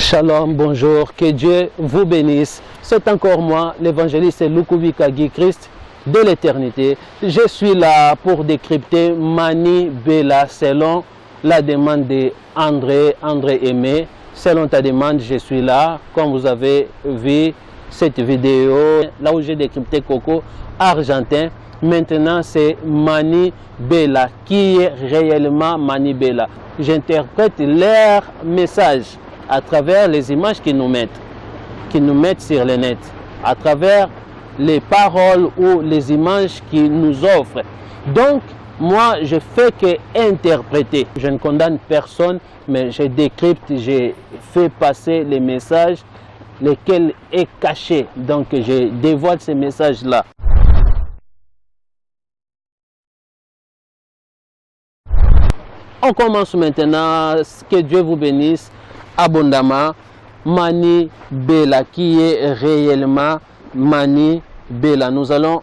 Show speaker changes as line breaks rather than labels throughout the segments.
Shalom, bonjour, que Dieu vous bénisse. C'est encore moi, l'évangéliste Lukubika Guy Christ de l'éternité. Je suis là pour décrypter Mani Bella selon la demande d'André Aimé. Selon ta demande, je suis là. Comme vous avez vu cette vidéo, là où j'ai décrypté Coco argentin. Maintenant, c'est Mani Bella. Qui est réellement Mani Bella? J'interprète leur message à travers les images qu'ils nous mettent sur le net, à travers les paroles ou les images qu'ils nous offrent. Donc, moi, je fais que interpréter. Je ne condamne personne, mais je décrypte, je fais passer les messages, lesquels est caché. Donc, je dévoile ces messages-là. On commence maintenant. Que Dieu vous bénisse abondamment. Mani Bella, qui est réellement Mani Bella. Nous allons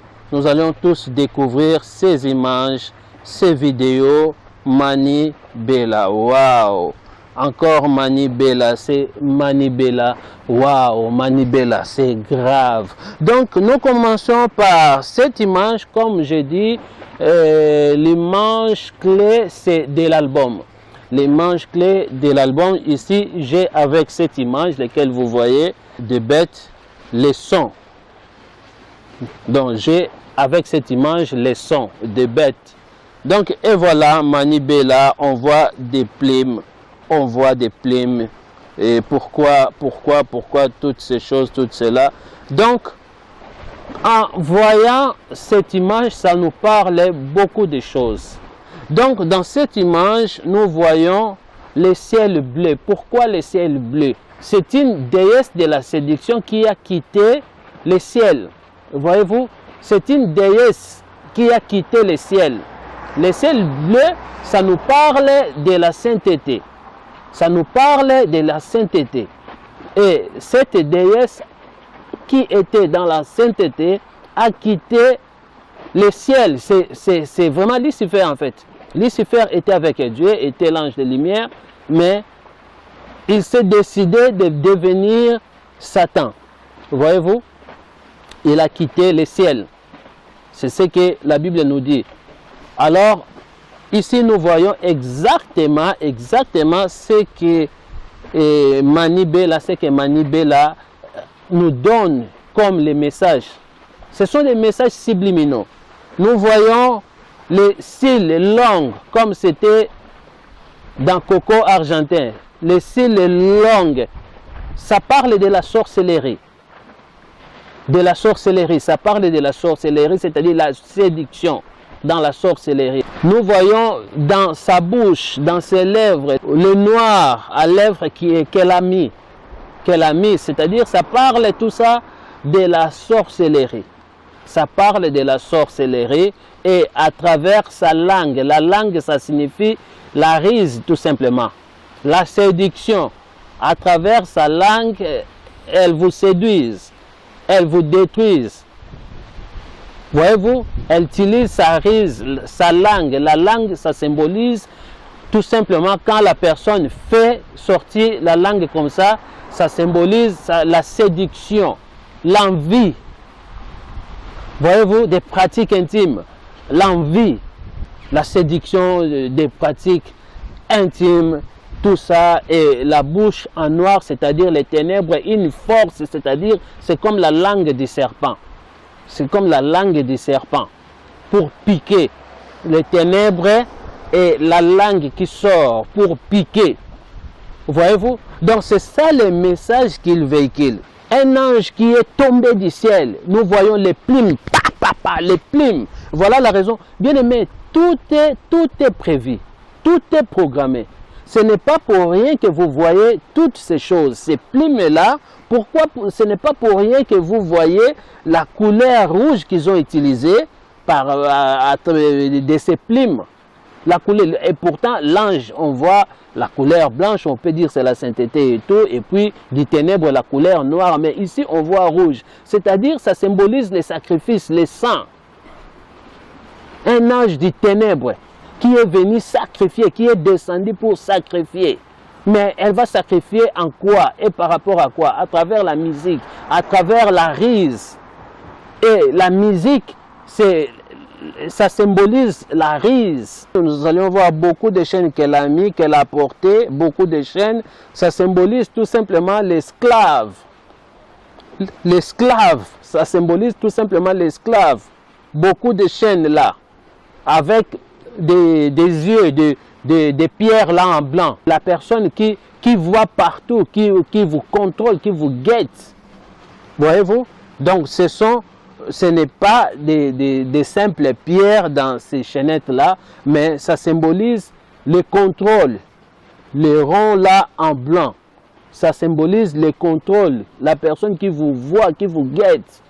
tous découvrir ces images, ces vidéos. Mani Bella, waouh! Encore Mani Bella, c'est Mani Bella, waouh! Mani Bella, c'est grave. Donc nous commençons par cette image, comme je dis, l'image clé c'est de l'album. L'image clé de l'album, ici j'ai avec cette image, laquelle vous voyez, de bêtes, les sons. Donc j'ai avec cette image les sons de bêtes. Donc et voilà Mani Bella, on voit des plumes, on voit des plumes. Et pourquoi toutes ces choses, tout cela. Donc en voyant cette image, ça nous parle beaucoup de choses. Donc, dans cette image, nous voyons le ciel bleu. Pourquoi le ciel bleu? C'est une déesse de la séduction qui a quitté le ciel. Voyez-vous? C'est une déesse qui a quitté le ciel. Le ciel bleu, ça nous parle de la sainteté. Ça nous parle de la sainteté. Et cette déesse qui était dans la sainteté a quitté le ciel. C'est vraiment Lucifer en fait. Lucifer était avec Dieu, était l'ange de lumière, mais il s'est décidé de devenir Satan. Voyez-vous? Il a quitté le ciel. C'est ce que la Bible nous dit. Alors, ici nous voyons exactement ce que Mani Bella nous donne comme les messages. Ce sont des messages subliminaux. Nous voyons les cils longs, comme c'était dans Coco argentin. Les cils longs, ça parle de la sorcellerie. De la sorcellerie, ça parle de la sorcellerie, c'est-à-dire la séduction dans la sorcellerie. Nous voyons dans sa bouche, dans ses lèvres, le noir à lèvres qu'elle a mis, c'est-à-dire ça parle tout ça de la sorcellerie. Ça parle de la sorcellerie et à travers sa langue. La langue, ça signifie la ruse tout simplement. La séduction. À travers sa langue, elle vous séduise. Elle vous détruise. Voyez-vous, elle utilise sa ruse, sa langue. La langue, ça symbolise tout simplement quand la personne fait sortir la langue comme ça, ça symbolise la séduction, l'envie. Voyez-vous, des pratiques intimes, l'envie, la séduction des pratiques intimes, tout ça, et la bouche en noir, c'est-à-dire les ténèbres, une force, c'est-à-dire c'est comme la langue du serpent. C'est comme la langue du serpent pour piquer les ténèbres et la langue qui sort pour piquer. Voyez-vous? Donc c'est ça le message qu'il véhicule. Un ange qui est tombé du ciel. Nous voyons les plumes. Les plumes. Voilà la raison. Bien aimé, tout est prévu. Tout est programmé. Ce n'est pas pour rien que vous voyez toutes ces choses. Ces plumes-là, pourquoi ce n'est pas pour rien que vous voyez la couleur rouge qu'ils ont utilisée de ces plumes. La couleur, et pourtant, l'ange, on voit la couleur blanche, on peut dire c'est la sainteté et tout, et puis du ténèbre, la couleur noire, mais ici on voit rouge. C'est-à-dire, ça symbolise les sacrifices, les sangs. Un ange du ténèbre qui est venu sacrifier, qui est descendu pour sacrifier. Mais elle va sacrifier en quoi et par rapport à quoi? À travers la musique, à travers la rise. Et la musique, ça symbolise la rise. Nous allons voir beaucoup de chaînes qu'elle a mis, qu'elle a portées, beaucoup de chaînes. Ça symbolise tout simplement l'esclave. L'esclave, ça symbolise tout simplement l'esclave. Beaucoup de chaînes là, avec des yeux, des pierres là en blanc. La personne qui voit partout, qui vous contrôle, qui vous guette. Voyez-vous? Donc ce n'est pas des simples pierres dans ces chaînettes-là, mais ça symbolise le contrôle. Les ronds là en blanc, ça symbolise le contrôle. La personne qui vous voit, qui vous guette.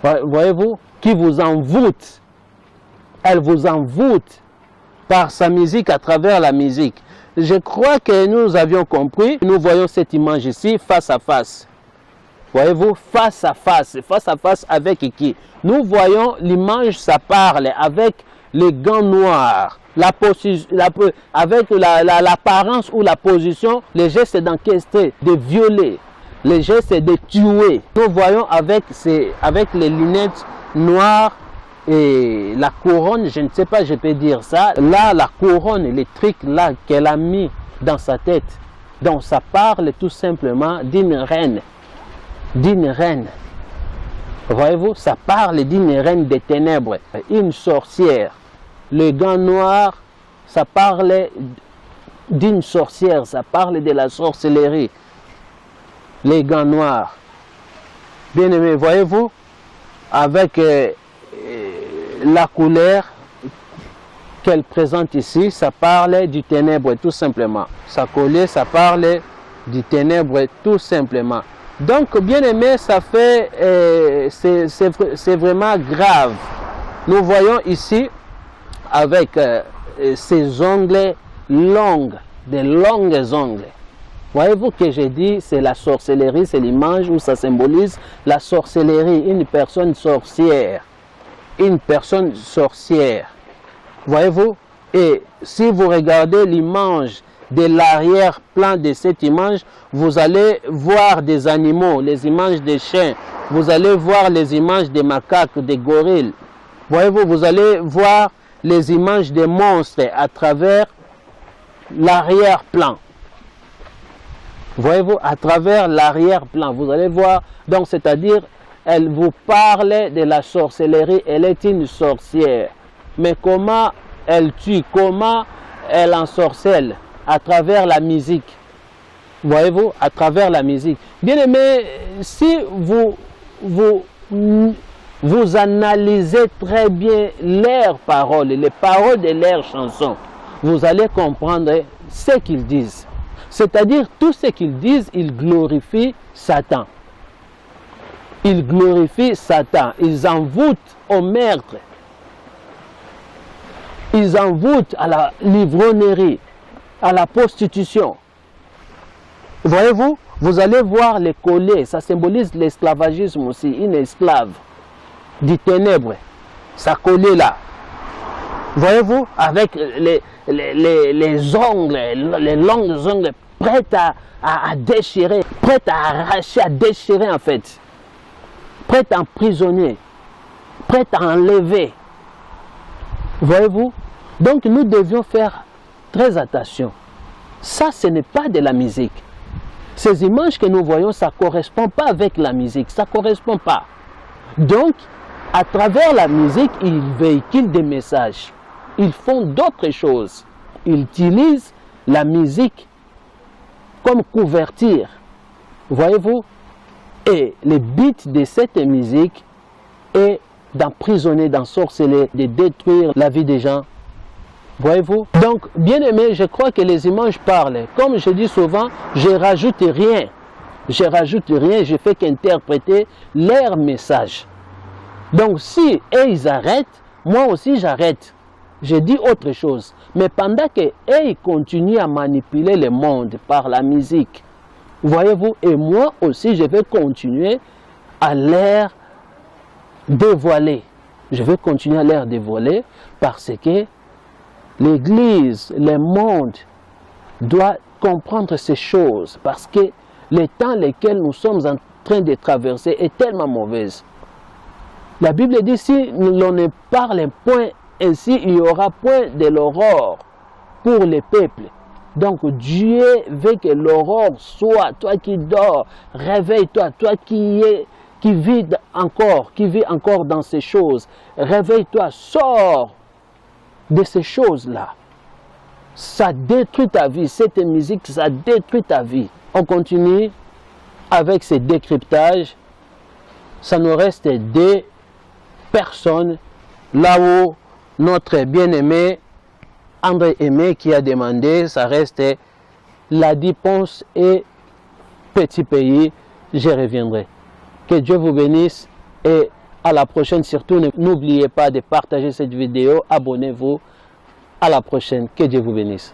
Voyez-vous? Qui vous envoûte. Elle vous envoûte par sa musique, à travers la musique. Je crois que nous avions compris. Nous voyons cette image ici, face à face. Voyez-vous, face à face avec qui? Nous voyons l'image, ça parle avec les gants noirs, avec l'apparence ou la position, les gestes d'encaisser, de violer, les gestes de tuer. Nous voyons avec les lunettes noires et la couronne, je ne sais pas, je peux dire ça. Là, la couronne, les trucs là qu'elle a mis dans sa tête. Donc ça parle tout simplement d'une reine. D'une reine. Voyez-vous, ça parle d'une reine des ténèbres, une sorcière. Le gant noir, ça parle d'une sorcière, ça parle de la sorcellerie. Les gants noirs. Bien aimé, voyez-vous, avec la couleur qu'elle présente ici, ça parle du ténèbre tout simplement. Sa collier, ça parle du ténèbre tout simplement. Donc, bien aimé, ça fait, c'est vraiment grave. Nous voyons ici, avec ces ongles longs, des longues ongles. Voyez-vous que j'ai dit, c'est la sorcellerie, c'est l'image où ça symbolise la sorcellerie, une personne sorcière. Une personne sorcière. Voyez-vous? Et si vous regardez l'image de l'arrière-plan de cette image, vous allez voir des animaux, les images des chiens. Vous allez voir les images des macaques, des gorilles. Voyez-vous, vous allez voir les images des monstres à travers l'arrière-plan. Voyez-vous, à travers l'arrière-plan, vous allez voir, donc c'est-à-dire, elle vous parle de la sorcellerie, elle est une sorcière. Mais comment elle tue, comment elle ensorcelle? À travers la musique. Voyez-vous, à travers la musique. Bien aimé, si vous analysez très bien leurs paroles, les paroles de leurs chansons, vous allez comprendre ce qu'ils disent. C'est-à-dire, tout ce qu'ils disent, ils glorifient Satan. Ils glorifient Satan. Ils envoûtent au meurtre. Ils envoûtent à la livronnerie, à la prostitution. Voyez-vous, vous allez voir les collets, ça symbolise l'esclavagisme aussi, une esclave du ténèbre, ça collait là. Voyez-vous, avec les ongles, les longs ongles, prêtes à déchirer, prêtes à arracher, à déchirer en fait, prêtes à emprisonner, prêtes à enlever. Voyez-vous, donc nous devions faire très attention. Ça, ce n'est pas de la musique. Ces images que nous voyons, ça ne correspond pas avec la musique. Ça ne correspond pas. Donc, à travers la musique, ils véhiculent des messages. Ils font d'autres choses. Ils utilisent la musique comme couverture. Voyez-vous? Et le but de cette musique est d'emprisonner, d'ensorceler, de détruire la vie des gens. Voyez-vous? Donc, bien aimé, je crois que les images parlent. Comme je dis souvent, je ne rajoute rien. Je ne rajoute rien, je fais qu'interpréter leur message. Donc, si eux, ils arrêtent, moi aussi, j'arrête. Je dis autre chose. Mais pendant qu'eux, ils continuent à manipuler le monde par la musique, voyez-vous? Et moi aussi, je vais continuer à leur dévoiler. Je vais continuer à leur dévoiler parce que l'Église, le monde, doit comprendre ces choses parce que les temps lesquels nous sommes en train de traverser est tellement mauvaise. La Bible dit, si l'on ne parle point ainsi, il n'y aura point de l'aurore pour les peuples. Donc Dieu veut que l'aurore soit, toi qui dors, réveille-toi, toi qui vis encore dans ces choses, réveille-toi, sors de ces choses-là. Ça détruit ta vie, cette musique, ça détruit ta vie. On continue avec ces décryptages. Ça nous reste deux personnes là où notre bien-aimé André Aimé qui a demandé, ça reste Ladi Ponce et Petit Pays, je reviendrai. Que Dieu vous bénisse et à la prochaine. Surtout, n'oubliez pas de partager cette vidéo, abonnez-vous. À la prochaine, que Dieu vous bénisse.